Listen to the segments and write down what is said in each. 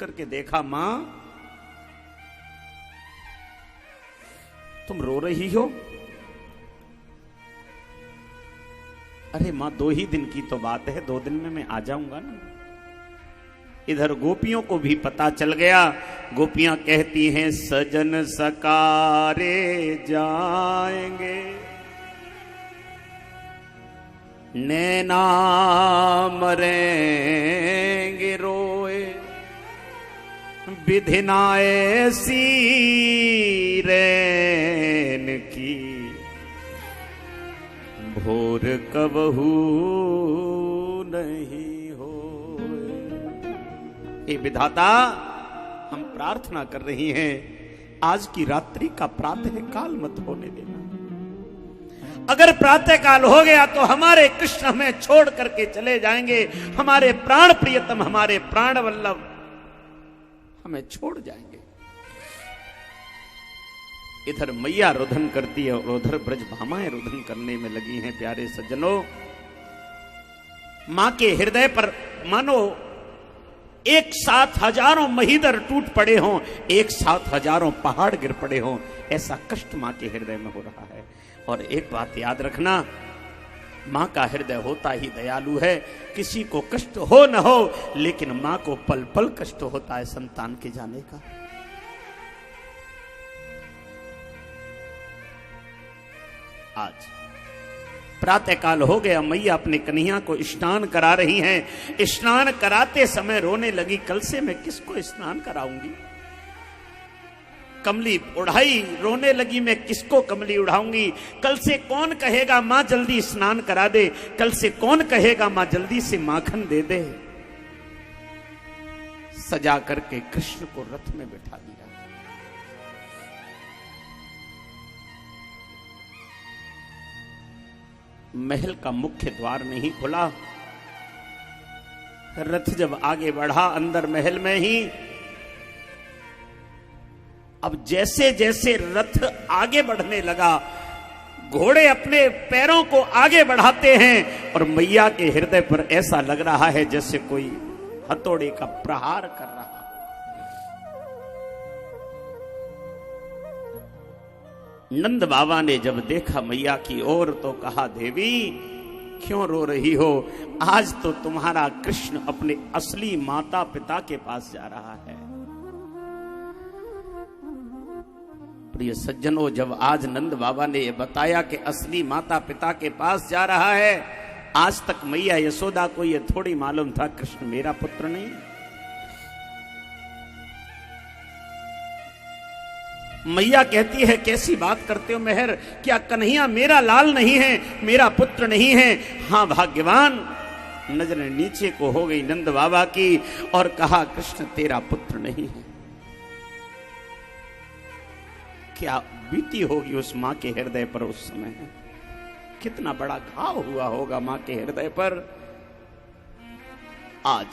करके देखा, मां तुम रो रही हो? अरे मां 2 ही दिन की तो बात है, 2 दिन में मैं आ जाऊंगा ना। इधर गोपियों को भी पता चल गया। गोपियां कहती हैं सजन सकारे जाएंगे, नैना मरेंगे रोए, विधि ना ऐसी रैन की, भोर कबहू नहीं होए। हे विधाता, हम प्रार्थना कर रही हैं, आज की रात्रि का प्रातः काल मत होने देना। अगर प्रातः काल हो गया तो हमारे कृष्ण हमें छोड़ करके चले जाएंगे, हमारे प्राण प्रियतम, हमारे प्राण वल्लभ हमें छोड़ जाएंगे। इधर मैया रुदन करती है और उधर ब्रज भामाएं रुदन करने में लगी हैं। प्यारे सज्जनों, मां के हृदय पर मानो एक साथ हजारों महीधर टूट पड़े हों, एक साथ हजारों पहाड़ गिर पड़े हों, ऐसा कष्ट मां के हृदय में हो रहा है। और एक बात याद रखना, मां का हृदय होता ही दयालु है। किसी को कष्ट हो न हो, लेकिन मां को पल पल कष्ट होता है संतान के जाने का। आज प्रातः काल हो गया, मैया अपने कन्हैया को स्नान करा रही हैं। स्नान कराते समय रोने लगी, कल से मैं किसको स्नान कराऊंगी? कमली उड़ाई, रोने लगी, मैं किसको कमली उड़ाऊंगी? कल से कौन कहेगा मां जल्दी स्नान करा दे? कल से कौन कहेगा मां जल्दी से माखन दे दे? सजा करके कृष्ण को रथ में बैठा दिया। महल का मुख्य द्वार नहीं खुला। रथ जब आगे बढ़ा अंदर महल में ही, अब जैसे जैसे रथ आगे बढ़ने लगा, घोड़े अपने पैरों को आगे बढ़ाते हैं और मैया के हृदय पर ऐसा लग रहा है जैसे कोई हथौड़े का प्रहार कर रहा। नंद बाबा ने जब देखा मैया की ओर तो कहा, देवी क्यों रो रही हो? आज तो तुम्हारा कृष्ण अपने असली माता पिता के पास जा रहा है। प्रिय सज्जनों, जब आज नंद बाबा ने यह बताया कि असली माता पिता के पास जा रहा है, आज तक मैया यशोदा को यह थोड़ी मालूम था कृष्ण मेरा पुत्र नहीं। मैया कहती है, कैसी बात करते हो मेहर, क्या कन्हैया मेरा लाल नहीं है, मेरा पुत्र नहीं है? हां भाग्यवान। नजरें नीचे को हो गई नंद बाबा की और कहा, कृष्ण तेरा पुत्र नहीं है। क्या बीती होगी उस मां के हृदय पर उस समय, कितना बड़ा घाव हुआ होगा मां के हृदय पर। आज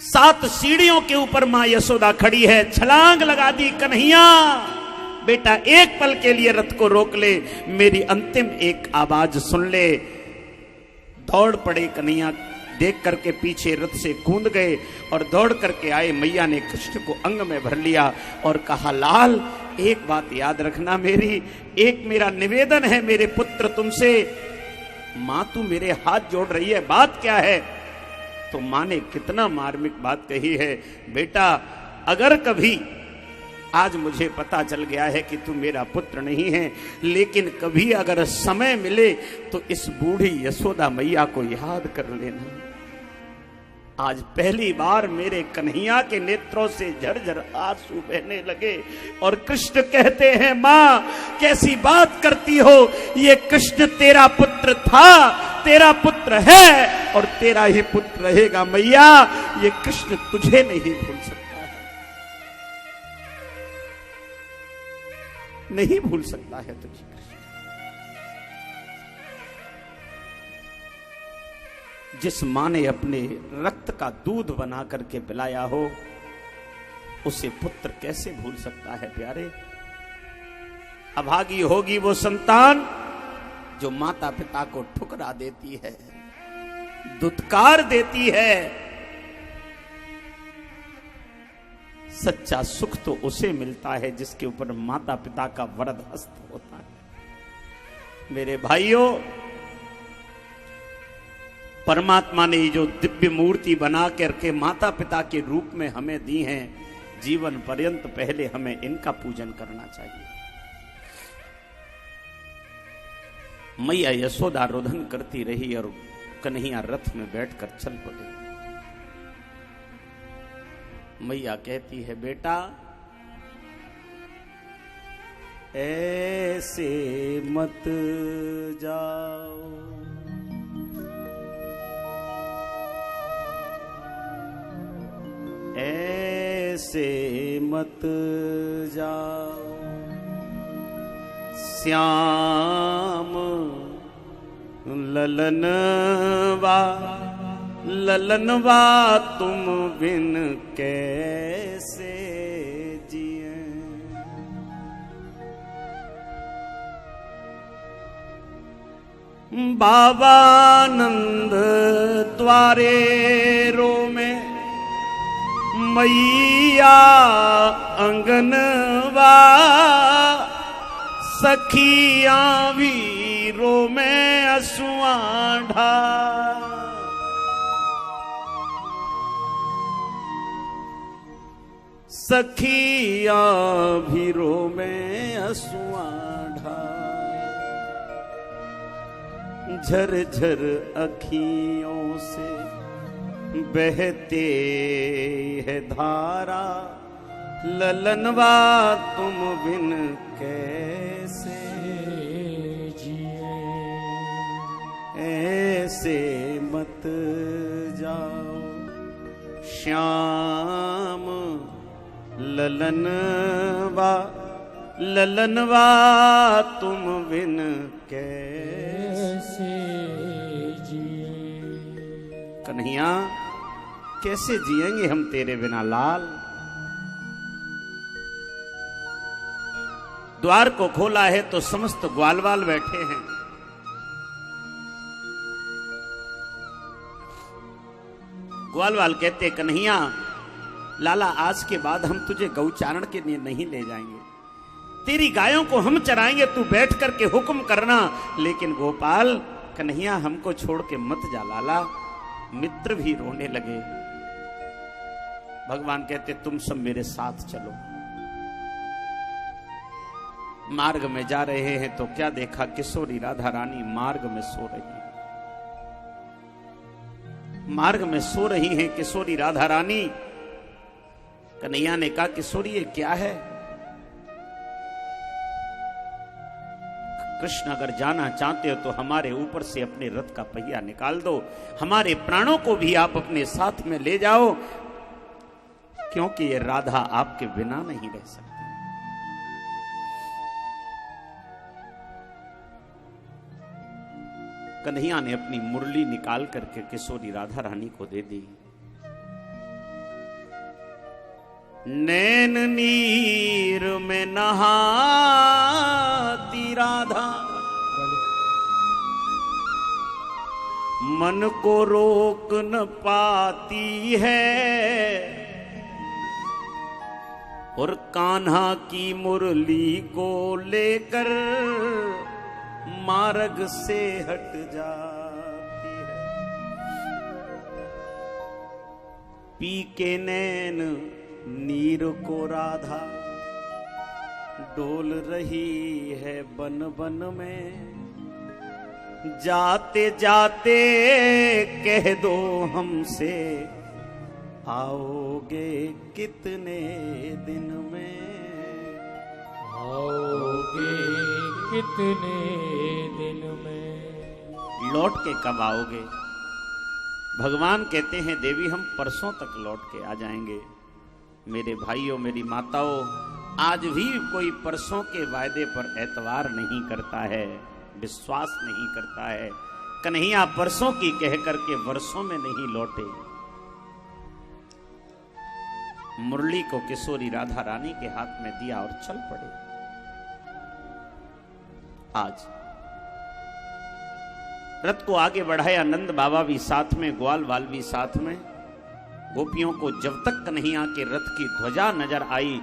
7 सीढ़ियों के ऊपर मां यशोदा खड़ी है, छलांग लगा दी, कन्हैया बेटा एक पल के लिए रथ को रोक ले, मेरी अंतिम एक आवाज सुन ले। दौड़ पड़े कन्हैया, देख करके पीछे रथ से कूद गए और दौड़ करके आए। मैया ने कृष्ण को अंग में भर लिया और कहा, लाल एक बात याद रखना मेरी, एक मेरा निवेदन है मेरे पुत्र तुमसे। मां तू मेरे हाथ जोड़ रही है, बात क्या है? तो मां ने कितना मार्मिक बात कही है, बेटा अगर कभी, आज मुझे पता चल गया है कि तू मेरा पुत्र नहीं है, लेकिन कभी अगर समय मिले तो इस बूढ़ी यशोदा मैया को याद कर लेना। आज पहली बार मेरे कन्हैया के नेत्रों से झरझर आंसू बहने लगे और कृष्ण कहते हैं, मां कैसी बात करती हो, ये कृष्ण तेरा पुत्र था, तेरा पुत्र है और तेरा ही पुत्र रहेगा। मैया ये कृष्ण तुझे नहीं भूल सकता है, नहीं भूल सकता है तुझे। जिस मां ने अपने रक्त का दूध बना करके पिलाया हो, उसे पुत्र कैसे भूल सकता है प्यारे। अभागी होगी वो संतान जो माता पिता को ठुकरा देती है, दुत्कार देती है, सच्चा सुख तो उसे मिलता है जिसके ऊपर माता पिता का वरद हस्त होता है। मेरे भाइयों, परमात्मा ने जो दिव्य मूर्ति बना करके माता पिता के रूप में हमें दी हैं, जीवन पर्यंत पहले हमें इनका पूजन करना चाहिए। मैया यशोदा रोदन करती रही और कन्हैया रथ में बैठकर चल पड़े। मैया कहती है, बेटा ऐसे मत जाओ, ऐसे मत जाओ, श्याम ललनवा ललनवा तुम बिन कैसे जिए। बाबानंद द्वारे रो में मैया अंगनवा, सखिया वीरो में असुआ ढा। सखिया भीरो में असुआ ढा। झरझर अखियों से बहते है धारा, ललनवा तुम बिन कैसे जिए। ऐसे मत जाओ, श्याम ललनवा ललनवा तुम बिन कैसे जिए। कन्हैया, कैसे जिएंगे हम तेरे बिना लाल। द्वार को खोला है तो समस्त ग्वालवाल बैठे हैं। ग्वालवाल कहते, कन्हैया लाला, आज के बाद हम तुझे गौचारण के लिए नहीं ले जाएंगे, तेरी गायों को हम चराएंगे, तू बैठ करके हुक्म करना। लेकिन गोपाल, कन्हैया हमको छोड़ के मत जा लाला। मित्र भी रोने लगे। भगवान कहते, तुम सब मेरे साथ चलो। मार्ग में जा रहे हैं तो क्या देखा, किशोरी राधा रानी मार्ग में सो रही। मार्ग में सो रही हैं किशोरी राधा रानी। कन्हैया ने कहा, किशोरी ये क्या है? कृष्ण, अगर जाना चाहते हो तो हमारे ऊपर से अपने रथ का पहिया निकाल दो, हमारे प्राणों को भी आप अपने साथ में ले जाओ, क्योंकि ये राधा आपके बिना नहीं रह सकती। कन्हैया ने अपनी मुरली निकाल करके किशोरी राधा रानी को दे दी। नैन नीर में नहाती राधा, मन को रोक न पाती है, और कान्हा की मुरली को लेकर मार्ग से हट जाती है। पी के नैन नीर को राधा डोल रही है बन बन में, जाते जाते कह दो हमसे, आओगे कितने दिन में, आओगे कितने दिन में, लौट के कब आओगे? भगवान कहते हैं, देवी हम परसों तक लौट के आ जाएंगे। मेरे भाइयों, मेरी माताओं, आज भी कोई परसों के वायदे पर एतवार नहीं करता है, विश्वास नहीं करता है। कन्हैया परसों की कह करके वर्षों में नहीं लौटे। मुरली को किशोरी राधा रानी के हाथ में दिया और चल पड़े। आज रथ को आगे बढ़ाया, नंद बाबा भी साथ में, ग्वाल वाल भी साथ में। गोपियों को जब तक कन्हैया के रथ की ध्वजा नजर आई